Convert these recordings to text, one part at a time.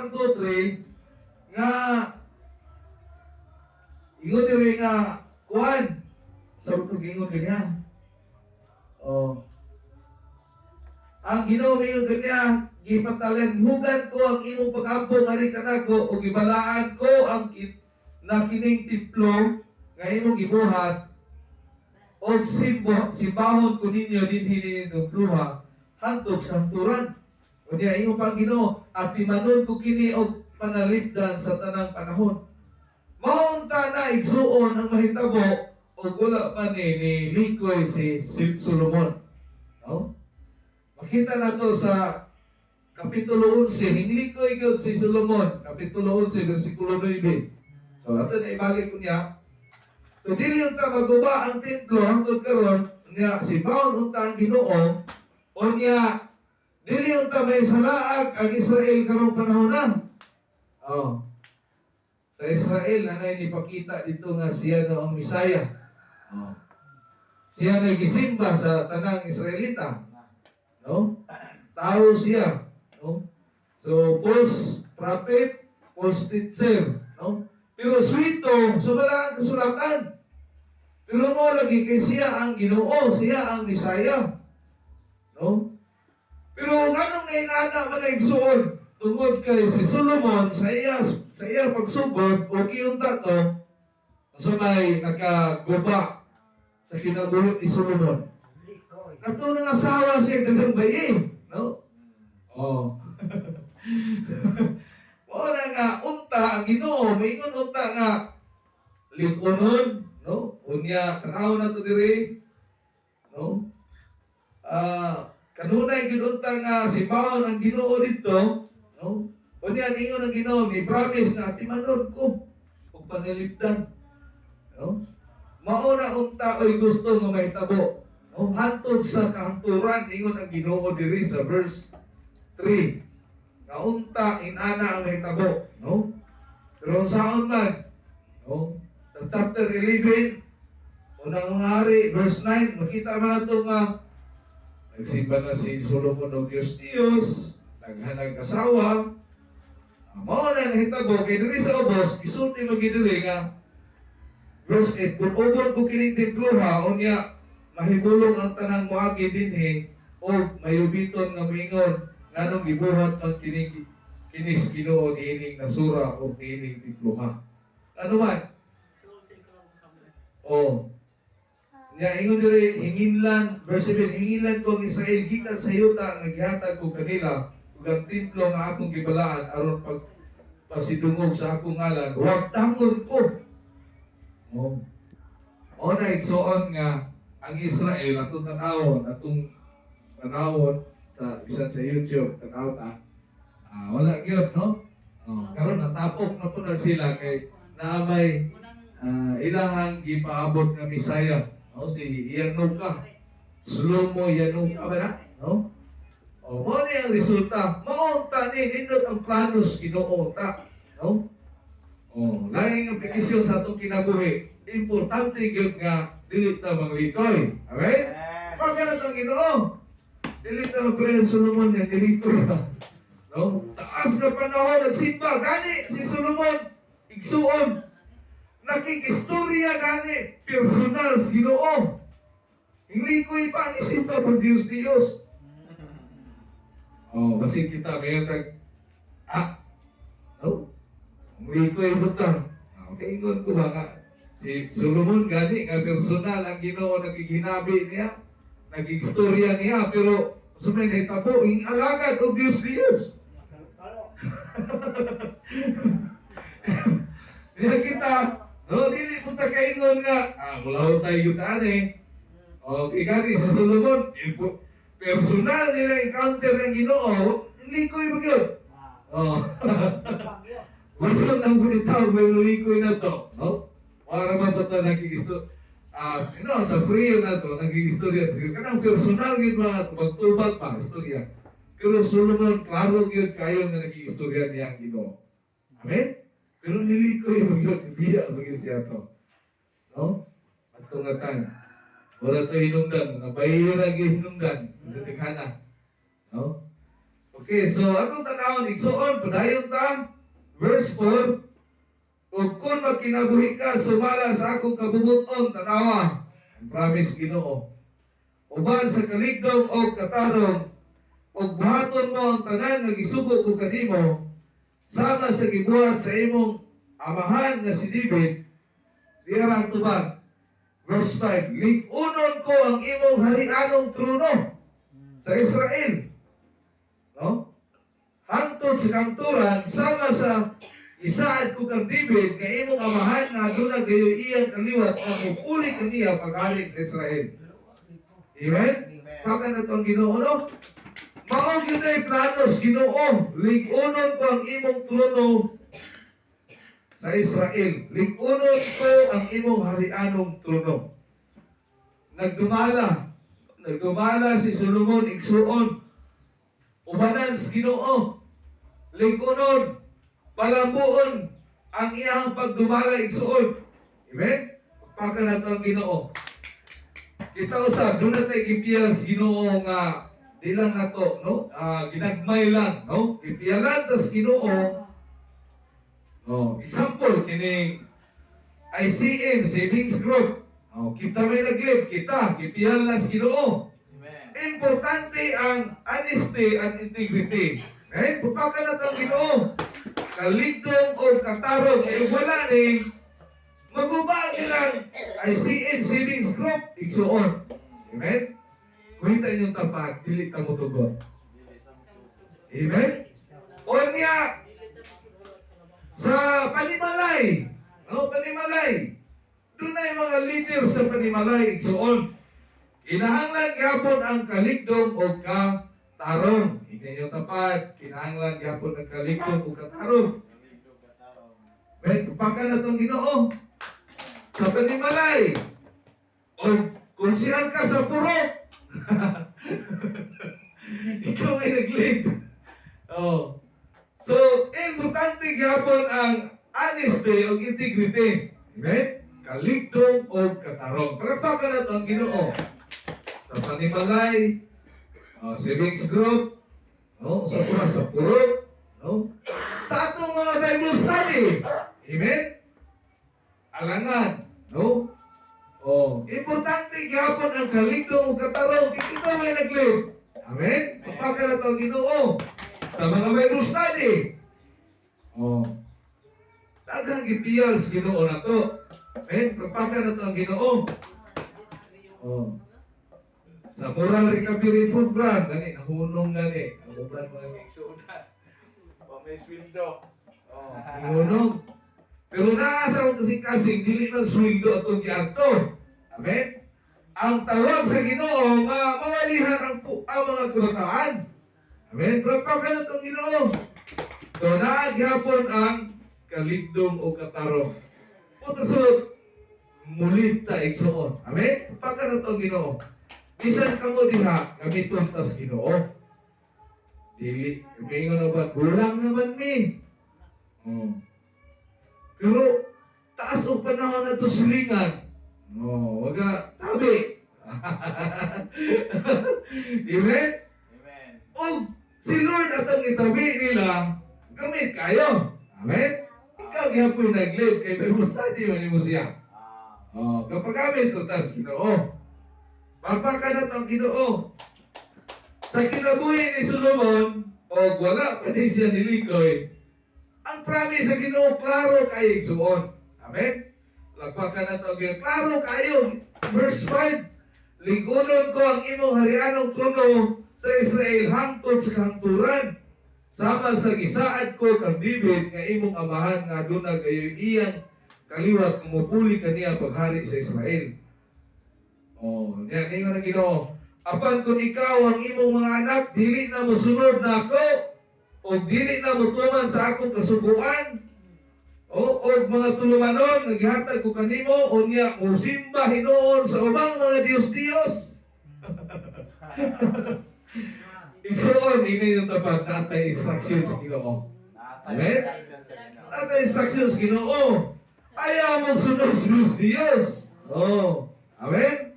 1, 2, 3 nga ingon diri nga kuan sa utog ingon kanya. Oh. Ang Ginoo ingon kanya, gipatalan hugad ko ang imong pag-ampo ngari kanako o gibalaan ko ang kining templo nga imong gibuhat o simbahon ko ninyo dinhi ni templuha hangtod sa hanturan. Unya ingon pa ang Ginoo, at timanon ko kini og panalipdan sa tanang panahon. Maunta na igsuon ang mahitabo o wala pa ni likoy si Solomon. No? Makita na to sa Kapitulo 11, hinglikoy gyud si Solomon, Kapitulo 11, versikulo 9. So, ato na ibalik ko niya. So, dili unta maguba ang templo hangtod karon niya si Baon unta ang Ginoo o niya dili unta may salaag ang Israel karong panahon na. Oh. Sa Israel, anay nipakita dito nga siya no ang Misaya. Oh. Siya nagisimba sa tanang Israelita. No? Tao siya. No? So, false prophet, false teacher. No? Pero swito, wala ang kasulatan. Pero mo lagi kay siya ang Ginoo, siya ang Misaya. No? Pero anong nainana man nagsuon? Tungod kay si Solomon sa iya pagsugod o kiyunta to sa may nakaguba sa kinabuhi ni Solomon. Kato ng asawa siya dagang bayi, no? Oh. Wala nga unta ang Ginoo, maingon unta nga likonon, no? Unya tanaw na to diri, no? Kanunay gid unta nga si Baon ang Ginoo dito. No? O niya, ningon ang Ginoo, may promise na timanon ko o panilipdan. No? Mauna unta o'y gusto nga mahitabo. No? Hantod sa kahanturan, ningon ang Ginoo diri sa verse 3. Kaunta, inana ang mahitabo. No? Pero saan man, no? Sa chapter 11, unang hari, verse 9, makita man ito nga, nagsimba na si Solomon o Diyos, naghanag asawa, mao na nahitabo kay diri sa ubos gisulti magidiri nga verse 8, kung ubod ko kining templuha unya mahibulong ang tanang moagi dinhi o mayubiton nga moingon nganong gibuhat ang kinis Ginoo niining nasura o niining templuha. Ano man? Oh. Nya ingon diri hinginlan verse 7, hinginlan ko ang Israel gikan sa yuta nga gihatag ko kanila ang templo nga akong gibalaan aron pasidungog sa akong ngalan, huwag tangon ko. Oh. O na igsuon nga ang Israel atong tanawon sa bisan sa YouTube, tanaw ta. Wala gyud no? Karon natapok na po na sila kay naamay ilahang gipaabot nga Misaya, no? Si Yanuka. Shlomo Yanuka ba na? No? O, mo ang resulta. Maunta ni, nindot ang planos kinuunta. No? O, laging ang aplikasyon sa itong kinabuhi. Importante yun nga, dilit na manglikoy. Okay? Pagka na itong Ginoo. Dilit na magpre Solomon yan, dilikoy na. No? Taas na panahon, nagsimba. Gani, si Solomon, igsuon. Nakikistorya gani, personal sa Ginoo. Hinglikoy pa, nisimba kung Diyos. Oh, kasi kita mayroon no? Hindi ko ibutang. Okay, ingon ko ba nga, si Solomon gani, nga personal ang Ginoo nagiginabi niya, naging-istorya niya, pero sumay na itabo, yung alagad o Diyos. Diyan kita, no, dili po ta kaingon nga, mulaw tayo yutaan eh. Okay, gani, si Solomon, personal nila encounter ng Ginoo, likoy mo yun. Oh. Basta lang bunitaw, may likoy na to. No? Para mapata nagkikisto. Sa prayer na to, nagkikistorya. Kanang personal yun mga magtubat pa, istorya. Pero Solomon, klaro yun kayo na nagkikistorya niya ang Ginoo. Amen? Pero nilikoy mo yun, biya mo yun siya to. No? At tungatan. Wala tayo hinungdan, nabahira yung hinungdan, natikana. No? Okay, so atong tanawon igsuon padayon ta verse 4. Ug kung magkinabuhi ka sumala sa akong kabubuton tanawa. Ang promise Ginoo. Uban sa kaligdong o katarong ug buhaton mo ang tanan nga gisugo ko kanimo sama sa gibuhat sa imong amahan nga si David. Diara tubag. Verse 5. Lig-unon ko ang imong harianong trono sa Israel. No? Hangtod sa kanturan sama sa isaad ko kang David nga imong amahan nga aduna gayoy iyang kaliwat nga mupuli kaniya paghalik sa Israel. Amen? Pagka na ito ang Ginoo, no? Maong yun ay planos Ginoo. Lig-unon ko ang imong trono sa Israel. Lig-unon ko ang imong harianong trono. Nagdumala si Solomon igsuon. Ubanan sa Ginoo. Lig-unon, palambuon ang iyang pagdumala igsuon. Amen? Pagka na ito ang Ginoo. Kita usab, doon na tayo gipiyal sa Ginoo nga di lang na to, no? Ginagmay lang, no? Gipiyalan tas Ginoo. Oh, example, kining ICM, Savings Group. Oh, kita may naglib, kita, gipiyal na sa Ginoo. Importante ang honesty and integrity. Eh, pupaka na itong Ginoo. Kaligdong o katarong, wala ni magubal nilang ICM Savings Group, igsuon. Amen? Kuhita inyong tapat, dili ta mo tugon. Amen? O niya, sa panimalay, no, panimalay, doon na yung mga leader sa panimalay, igsuon. Kinahanglan gyapon ang kaligdong o katarong. Inyong tapat, kinahanglan gyapon ang kaligdong o katarong. Well, pagka na itong Ginoo, sa panimalay, o kung siyang ka sa purok, ikaw ay nag-lead. Oh. So, importante gyapon ang honesty o integrity. Amen? Kaligdong o katarong. Pagka na itong Ginoo, sa panimalay, savings group, no? Sa purok, no? Sa atong mga Bible study, amen? Alangan, no? Oh, importante gyapon ang kaligdong o katarong. Ikaw may nag-live. Amen? Pagka na ito ang Ginoo. Sa mga Bible study. Oh. Daghang gipiyal sa Ginoo na to. Amen? Pagka na ito ang Ginoo. Oh. Sa moral recovery program, gani, nahunong gani. Ang uban mga igsuunan. May sweldo. Oh, nahunong. Pero naasa ko kasing dili man sweldo atong giadto. Amen? Ang tawag sa Ginoo nga mawalihan ang mga kurataan. Amen? Pero pagka na itong Ginoo. So, naagyapon ang kaligdong o katarong. Putasod, mulit ta igsuon. Amen? Pagka na itong Ginoo. Bisan ka mo diha, gamiton tas Ginoo. Dili, kaingon na ba, bulang naman mi. Pero, taas o panahon na ito silingan. Waga, tabi. Amen? Amen. O, si Lord atong itabi nila, gamit kayo. Amen? Ikaw gihapon nag-live, kay Bible study mo siya. Kapag gamit ito, tas Ginoo. Pagpaka na itong Ginoo. Sa kinabuhi ni Solomon, o wala pa din siya nilikoy, ang promise sa Ginoo, klaro kayo igsuon. Amen? Pagpaka na itong Ginoo, klaro kayo. Verse 5, Lig-unon ko ang imong harianong trono sa Israel hangtod sa kahangturan. Sama sa gisaad ko kang David nga imong amahan nga aduna gayoy iyang kaliwat kumupuli kaniya paghari sa Israel. Yan, ngayon ang Ginoo. Apan kung ikaw ang imong mga anak, dili na mo sunod na ako, o dili na mo tuman sa akong kasubuan, o mga tulumanon, naghihatag ko kanimo, o niya, o simba hinoon sa ubang mga Diyos-Diyos. Igsuon, ini yung tapat na atay instructions Ginoo. Amen? Atay instructions Ginoo. Ayaw mong sunod sa Diyos. Amen?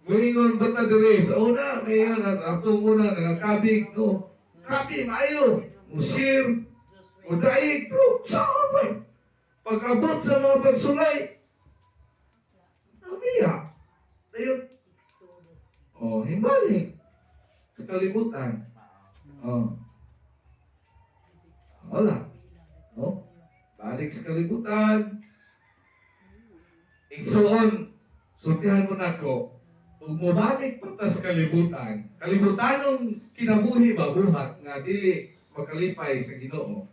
Muingon ba ta dire sa una, mayon at atong una nagakabig, no? Kabi, maayo. Musir, mudaig, pero saan ba? Pag-abot sa mga pagsulay, namiya. Ayun. Oh, himbalik. Sa kalibutan. Oh. Wala. Oh. Balik sa kalibutan. Igsoon, sultihan mo na ko. Kung mabalik pa ta sa kalibutan, kalibutanong kinabuhi ba buhat nga dili makalipay sa Ginoo.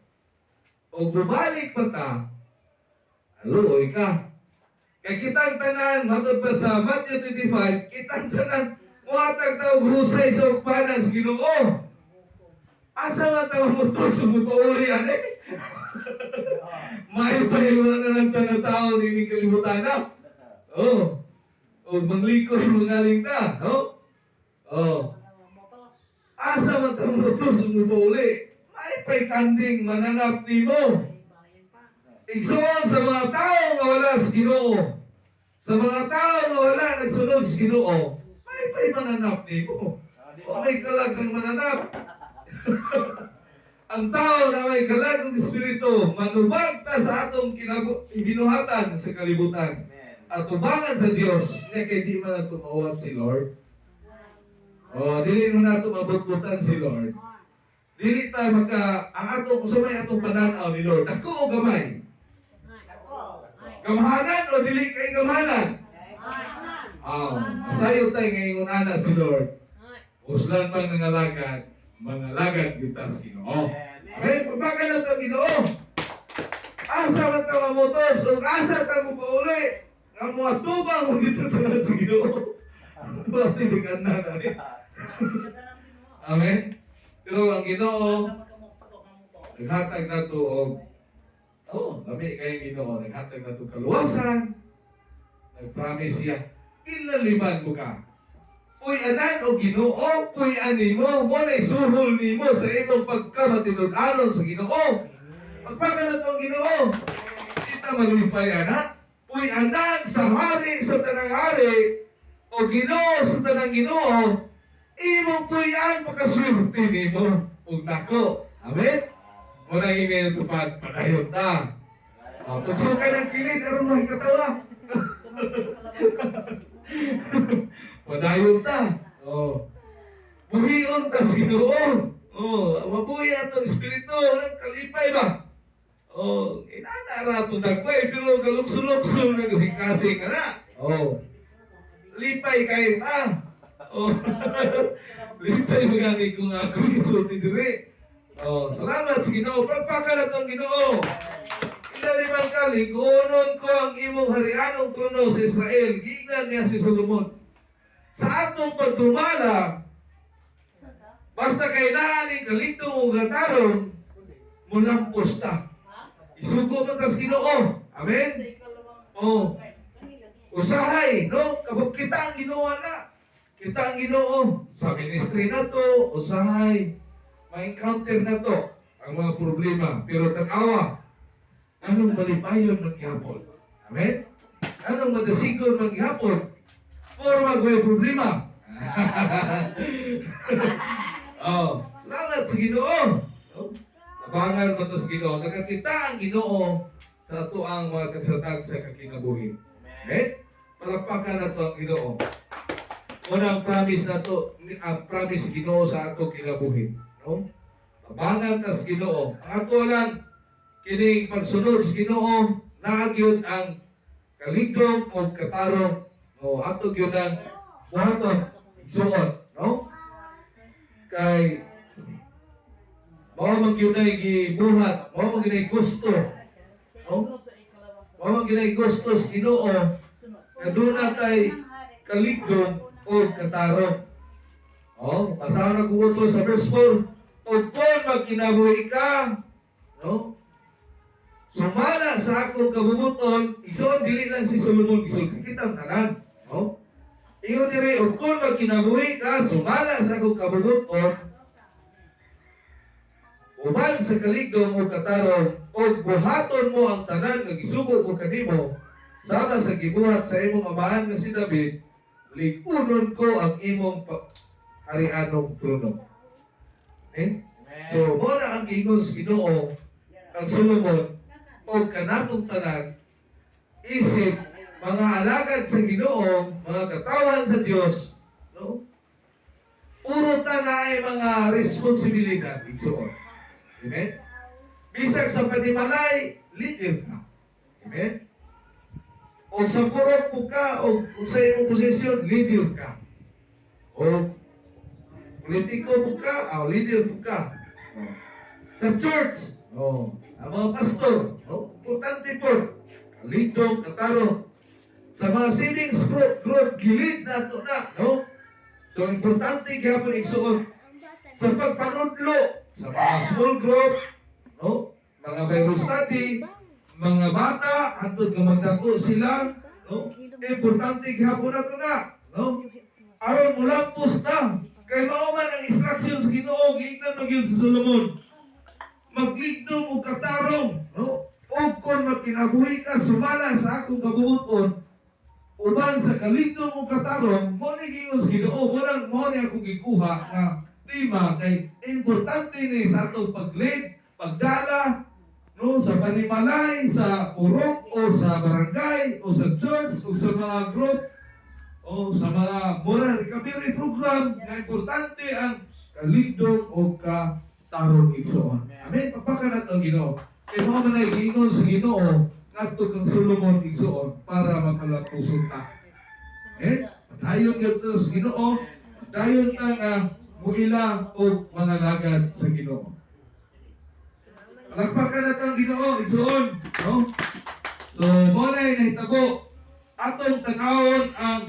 O bubalik pa ta, aluoy ka. Kaya kitang tanan, matod pa sa Matthew 25, kitang tanan, muhatag tao husay sa ukpanan sa Ginoo. Asa man tao mo to, sumupauli yan eh. May pahiwa na lang tao ni kalibutan na. Oh. O manglikoy mangaling ta, no? Oh. Asa man tao mo to, sumupauli. May pa'y kanding mananap ni mo. Igsoon sa mga tao nga wala sa Ginoo. Sa mga tao nga wala nagsunod sa Ginoo, may pa'y mananap ni mo. O may kalag ng mananap. Ang tao na may kalag ng Espiritu, manubag ta sa atong binuhatan sa kalibutan. At tubangan sa Diyos, niya kay di man nato maawat si Lord. O, dili mo nato mabutbutan si Lord. Dili ta ang atong usabay atong pananaw ni Lord. Ako o gamay? Gamhanan o dili kay gamhanan? Masayo tayo ngayon ana si Lord. Uslan pang nangalagad, mga lagad bitas Ginoo. Okay, pagbaga na ito Ginoo. Asa man ta mamutos o asa ta mo pauli. Nga mga tubang mo dito tanan sa Ginoo. Bakit hindi ka na Amen? Pero ang Ginoo, naghatag na ito kami kayong Ginoo, naghatag na ito kaluwasan, nag-promise siya, ilaliman mo ka. Uy anan o Ginoo, uy ani mo, na'y suhol ni mo sa imong pagkamatinud-anon sa Ginoo. Pagpaka na ito ang Ginoo, kita malipay anak, uy anan sa hari sa tanang hari, o Ginoo sa tanang Ginoo, imong puyan pakaswerte ni mo, ug nako. Amen? Muna ingay tupad, padayon ta. Pagsuka ng kilid, aron mo ikatawa. Padayon ta. Buhion ta Ginoo. Mabuhi atong Espiritu, kalipay ba? Inanara ito nagpay, pero galukso-lukso na kasing-kasing ka na. Lipay kayo ta. Lipay magani kung ako isulti dire. Salamat sa Ginoo. Pagpaka na itong Ginoo. Ilalimang kali, kuunon ko ang imong harianong trono sa Israel. Gignan niya si Solomon. Sa atong pagdumala, basta kay naani kalito o gataron, mulampos ta. Isugo mo tas Ginoo. Amen? Usahay, no? Kapag kita ang ginawa na, kita ang Ginoo. Sa ministry na to, usahay. Ma-encounter na to ang mga problema. Pero tag-awa, anong malipayon maghihapon? Amen? Anong madasigon maghihapon? For magway problema. Salamat sa Ginoo. Tabangan mo ito sa Ginoo. Nagkakita ang Ginoo sa ito ang mga kagsatag sa kakinabuhi. Amen? Palakpakan na ito ang Ginoo. Unang promise na ito, ang promise Ginoo sa ato kinabuhi. No? Tabangan ta sa Ginoo. Ang ato lang, kining pagsunod sa Ginoo, naagyod ang kaligdom o katarong. No? Ato yun ang buhaton, suot. No? Kay mao man gyud ay gibuhat, mao man gyud ay gusto. No? Mao man gyud ay gusto sa Ginoo. Kaduna tay kaligdom o katarong. Pasahan na kuwotro sa verse 4. O kung magkinabuhi ka, no? Sumala sa akong kabubuton, isoon dili lang si Solomon, isoon kitang tanan. No? Iyon dire, o kung magkinabuhi ka, sumala sa akong kabubuton, uban sa kaligdom o katarong, o buhaton mo ang tanan nga gisugo ko kanimo, sama sa gibuhat sa imong amahan nga si David, ligunon ko ang imong harianong trono. Okay? So, mo na ang giingon sa Ginoo ang Solomon o kanatong tanan isip mga alagad sa Ginoo, mga katawan sa Dios, no? Puro ta na ay mga responsibilidad igsoon. Amen? Bisag sa panimalay, leader ka. Amen? O sa purok po ka, o sa imong posisyon, leader ka. O politiko po ka, leader po ka. Sa church, ang mga pastor, importante po, kalidong, kataro. Sa mga savings group, gilid na ito na, no? So, importante gapon igsuon sa pagpanudlo, sa mga small group, no? Mga Bible study, mga bata, hantod nga magdako sila, no? Importante gapon na ito na, no? Aron mula na, kay mauman ang instruction sa Ginoo, giingnan magyud sa Solomon. Magligdong o katarong, no? O kung magkinabuhi ka, sumala sa akong kabubuton, uban sa kaligdong o katarong, mo ni giingos Ginoo, mo ni akong gikuha nga tema kay importante ni sa atong pag-lead, pagdala, no, sa panimalay, sa purok o sa barangay o sa church o sa mga group o sa mga moral recovery program na importante ang kaligdong o katarong igsoon. Amen. Pagpaka na ito Ginoo. Kaya mo man ay giingon sa Ginoo ngadto kang Solomon igsoon para magpalapuson ta. Dayon gyud sa Ginoo, dayon ta nga muila og mga lagad sa Ginoo. Palakpakan na ito Ginoo igsoon, no? So mo na nahitabo atong tan-awon ang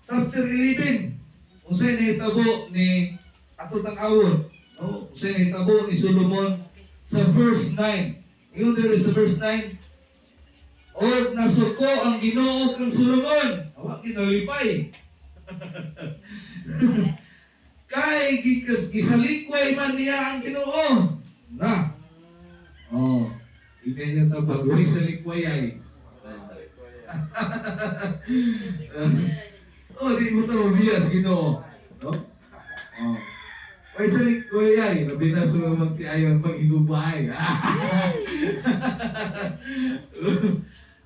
chapter 11. Unsay nahitabo ni atong tan-awon, no? Unsay nahitabo ni Solomon sa verse 9. Yun there is the verse 9. O nasuko ang Ginoo kang Solomon. Awa kinalipay. Kay gisalikway man niya ang Ginoo. Na. Hindi niya ito pag-uwi sa likway ay. Di mo ito mabiyas Ginoo. No? Ay sa likway ay. Labi na sa magtiayon pag-higubay.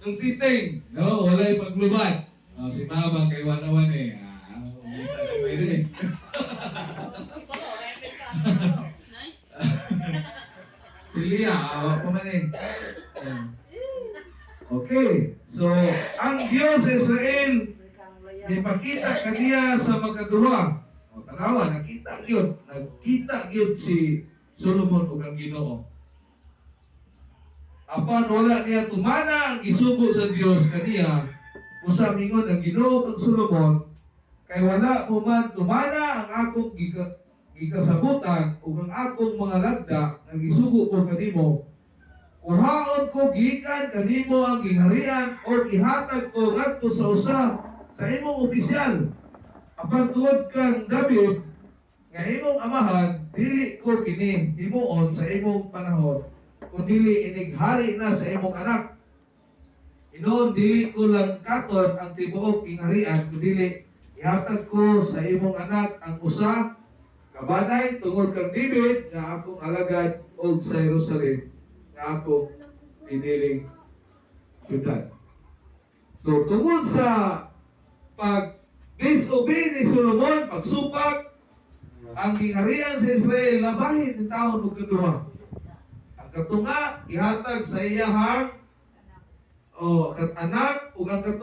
Nung titing, no? Wala'y paglubad. Si Mabang kay Wanawan eh. Umita na pwede eh. Si Lia, awak pa man eh. Okay, so ang Diyos Israel ipakita kaniya sa magkaduha. Tanawa, nakita yun si Solomon o ang Ginoo. Apan wala niya tumana ang isugo sa Diyos kaniya, usa mingon ang Ginoo kang Solomon, kay wala mo man tumana ang akong gikasabutan ug ang akong mga lagda nga gisugo ko kanimo. Kuhaon ko gikan kanimo ang gingharian o ihatag ko ngadto sa usa sa imong opisyal. Apan tuod kang David nga imong amahan, dili ko kini himuon sa imong panahon, kundi inighari na sa imong anak. Inoon dili ko lang katon ang tibuok gingharian, kundi ihatag ko sa imong anak ang usa kabanay tungod kang David nga akong alagad og sa Jerusalem nga akong piniling syudad. So tungod sa pag-disobey ni Solomon, pagsupak, ang gingharian sa Israel nabahin ni taon og kaduha. Ang katunga ihatag sa iyahang anak ug ang